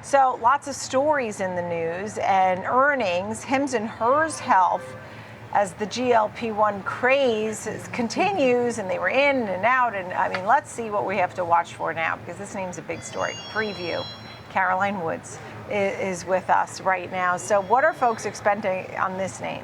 So lots of stories in the news and earnings. HIMS and HERS Health, as the GLP-1 craze continues, and they were in and out. And I mean, let's see what we have to watch for now, because this name's a big story. Preview. Caroline Woods is with us right now. So what are folks expecting on this name?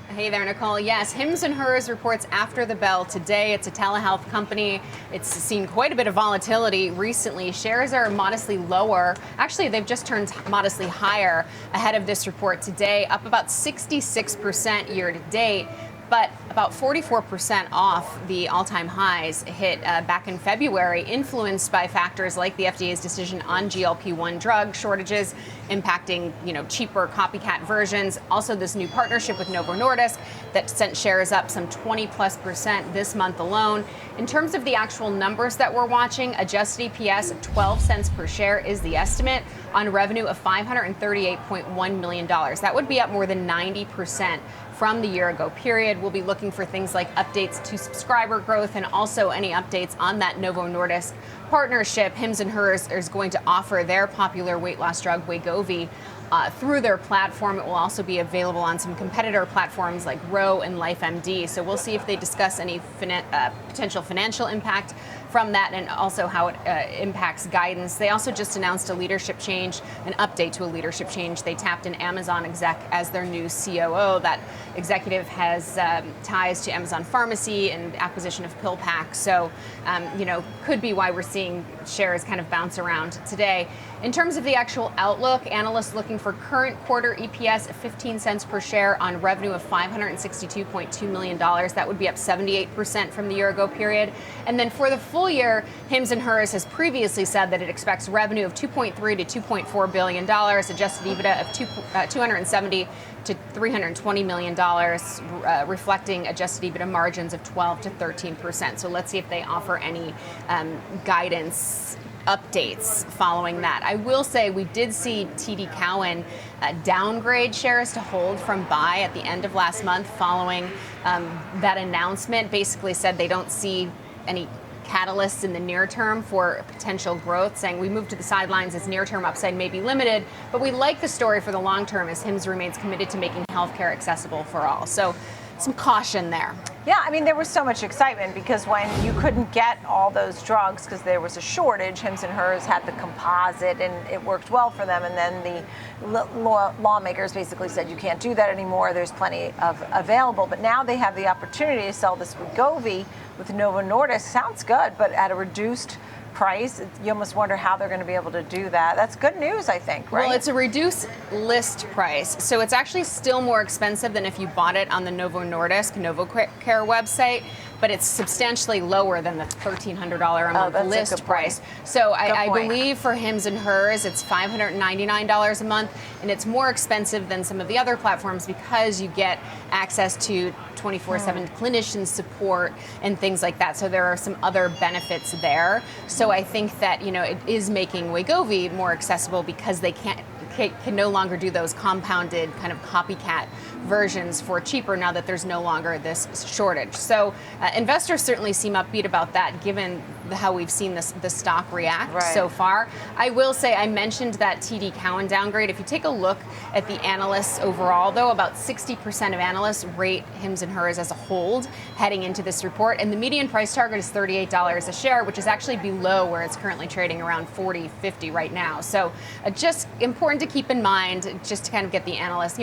Hey there, Nicole. Yes, HIMS and HERS reports after the bell today. It's a telehealth company. It's seen quite a bit of volatility recently. Shares are modestly lower. Actually, they've just turned modestly higher ahead of this report today, up about 66% year to date, but about 44% off the all-time highs hit back in February, influenced by factors like the FDA's decision on GLP-1 drug shortages impacting, cheaper copycat versions. Also, this new partnership with Novo Nordisk that sent shares up some 20+% this month alone. In terms of the actual numbers that we're watching, adjusted EPS of 12 cents per share is the estimate on revenue of $538.1 million. That would be up more than 90% from the year ago period. We'll be looking for things like updates to subscriber growth and also any updates on that Novo Nordisk partnership. HIMS and HERS is going to offer their popular weight loss drug Wegovy through their platform. It will also be available on some competitor platforms like Ro and LifeMD. So we'll see if they discuss any potential financial impact from that and also how it impacts guidance. They also just announced a leadership change, an update to a leadership change. They tapped an Amazon exec as their new COO. That executive has ties to Amazon Pharmacy and acquisition of PillPack. So, could be why we're seeing shares kind of bounce around today. In terms of the actual outlook, analysts looking for current quarter EPS of 15 cents per share on revenue of $562.2 million. That would be up 78% from the year ago period. And then for the full year, HIMS and HERS has previously said that it expects revenue of $2.3 to $2.4 billion, adjusted EBITDA of 270 to $320 million, reflecting adjusted EBITDA margins of 12 to 13%. So let's see if they offer any guidance updates following that. I will say we did see TD Cowen downgrade shares to hold from buy at the end of last month following that announcement. Basically said they don't see any catalysts in the near term for potential growth, saying we move to the sidelines as near-term upside may be limited, but we like the story for the long term as HIMS remains committed to making healthcare accessible for all. So some caution there. Yeah, I mean, there was so much excitement because when you couldn't get all those drugs because there was a shortage, HIMS and HERS had the composite and it worked well for them. And then the lawmakers basically said you can't do that anymore. There's plenty of available. But now they have the opportunity to sell this Wegovy with Novo Nordisk. Sounds good, but at a reduced price. You almost wonder how they're going to be able to do that. That's good news, I think, right? Well, it's a reduced list price. So it's actually still more expensive than if you bought it on the Novo Nordisk NovoCare website, but it's substantially lower than the $1,300 a month list price. So I believe for HIMS and HERS, it's $599 a month, and it's more expensive than some of the other platforms because you get access to 24/7 clinician support and things like that. So there are some other benefits there. So I think that, it is making Wegovy more accessible because they can no longer do those compounded kind of copycat versions for cheaper now that there's no longer this shortage. So investors certainly seem upbeat about that given how we've seen the stock react so far. I will say I mentioned that TD Cowen downgrade. If you take a look at the analysts overall, though, about 60% of analysts rate HIMS and HERS as a hold heading into this report. And the median price target is $38 a share, which is actually below where it's currently trading around $40, $50 right now. So just important to keep in mind, just to kind of get the analysts,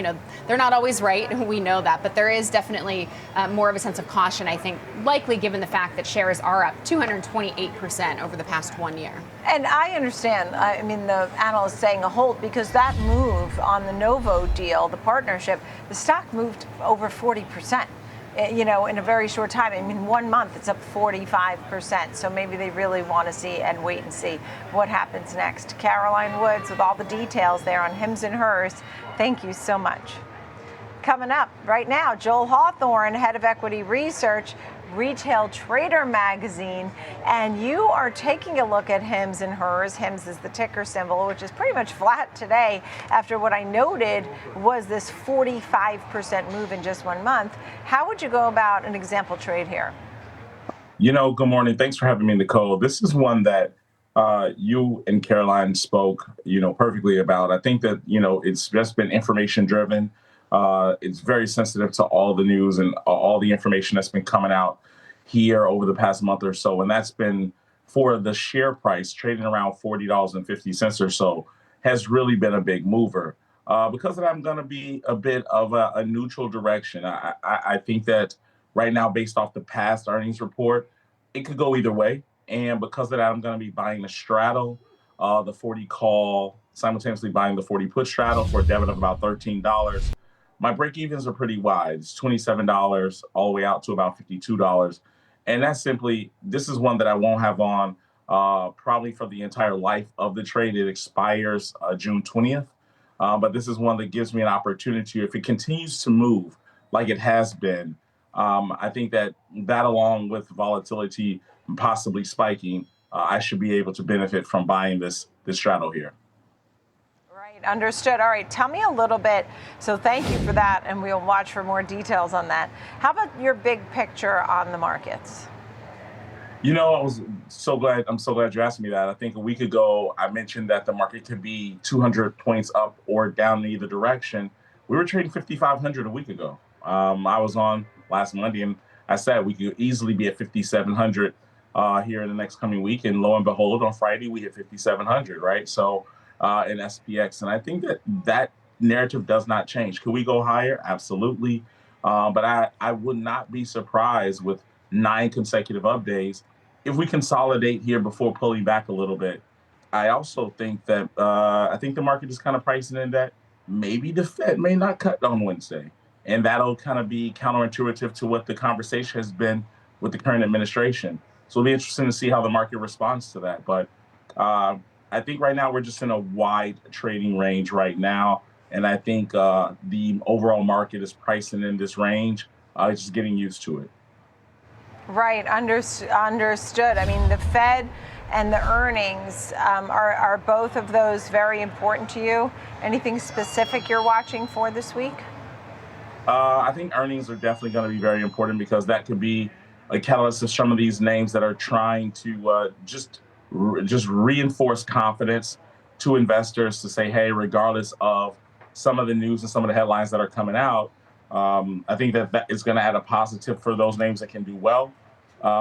they're not always right. We know that. But there is definitely more of a sense of caution, I think, likely given the fact that shares are up 228% over the past 1 year. And I understand, I mean, the analyst saying a hold because that move on the Novo deal, the partnership, the stock moved over 40%. In a very short time. I mean, 1 month, it's up 45%. So maybe they really want to see and wait and see what happens next. Caroline Woods with all the details there on HIMS and HERS. Thank you so much. Coming up right now, Joel Hawthorne, head of equity research, Retail Trader magazine, and you are taking a look at HIMS and HERS. HIMS is the ticker symbol, which is pretty much flat today after what I noted was this 45% move in just 1 month. How would you go about an example trade here? Good morning. Thanks for having me, Nicole. This is one that you and Caroline spoke, perfectly about. I think that, it's just been information driven. It's very sensitive to all the news and all the information that's been coming out here over the past month or so. And that's been for the share price trading around $40.50 or so has really been a big mover. Because of that, I'm going to be a bit of a neutral direction. I think that right now, based off the past earnings report, it could go either way. And because of that, I'm going to be buying the straddle, the 40 call, simultaneously buying the 40 put straddle for a debit of about $13. My break evens are pretty wide. It's $27 all the way out to about $52. And that's simply, this is one that I won't have on probably for the entire life of the trade. It expires June 20th. But this is one that gives me an opportunity. If it continues to move like it has been, I think that along with volatility possibly spiking, I should be able to benefit from buying this straddle here. Right, understood. All right, tell me a little bit. So thank you for that, and we'll watch for more details on that. How about your big picture on the markets? I'm so glad you asked me that. I think a week ago, I mentioned that the market could be 200 points up or down in either direction. We were trading 5,500 a week ago. I was on last Monday, and I said we could easily be at 5,700 here in the next coming week. And lo and behold, on Friday, we hit 5,700, right? So in SPX. And I think that narrative does not change. Could we go higher? Absolutely. But I would not be surprised with 9 consecutive up days if we consolidate here before pulling back a little bit. I also think that I think the market is kind of pricing in that maybe the Fed may not cut on Wednesday, and that'll kind of be counterintuitive to what the conversation has been with the current administration. So it'll be interesting to see how the market responds to that. But I think right now we're just in a wide trading range right now, and I think the overall market is pricing in this range. It's just getting used to it. Right, understood. I mean, the Fed and the earnings, are both of those very important to you? Anything specific you're watching for this week? I think earnings are definitely going to be very important because that could be a catalyst of some of these names that are trying to just reinforce confidence to investors to say, hey, regardless of some of the news and some of the headlines that are coming out, I think that is going to add a positive for those names that can do well.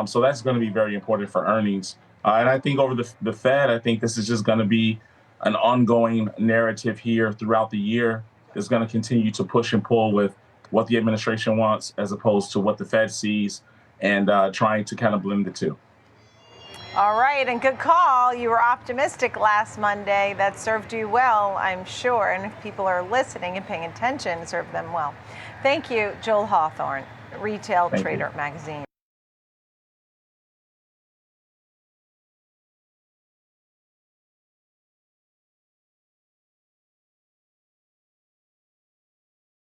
So that's going to be very important for earnings. And I think over the Fed, I think this is just going to be an ongoing narrative here throughout the year. Is going to continue to push and pull with what the administration wants as opposed to what the Fed sees, and trying to kind of blend the two. All right, and good call. You were optimistic last Monday. That served you well, I'm sure. And if people are listening and paying attention, it served them well. Thank you, Joel Hawthorne, Retail Thank Trader you. Magazine.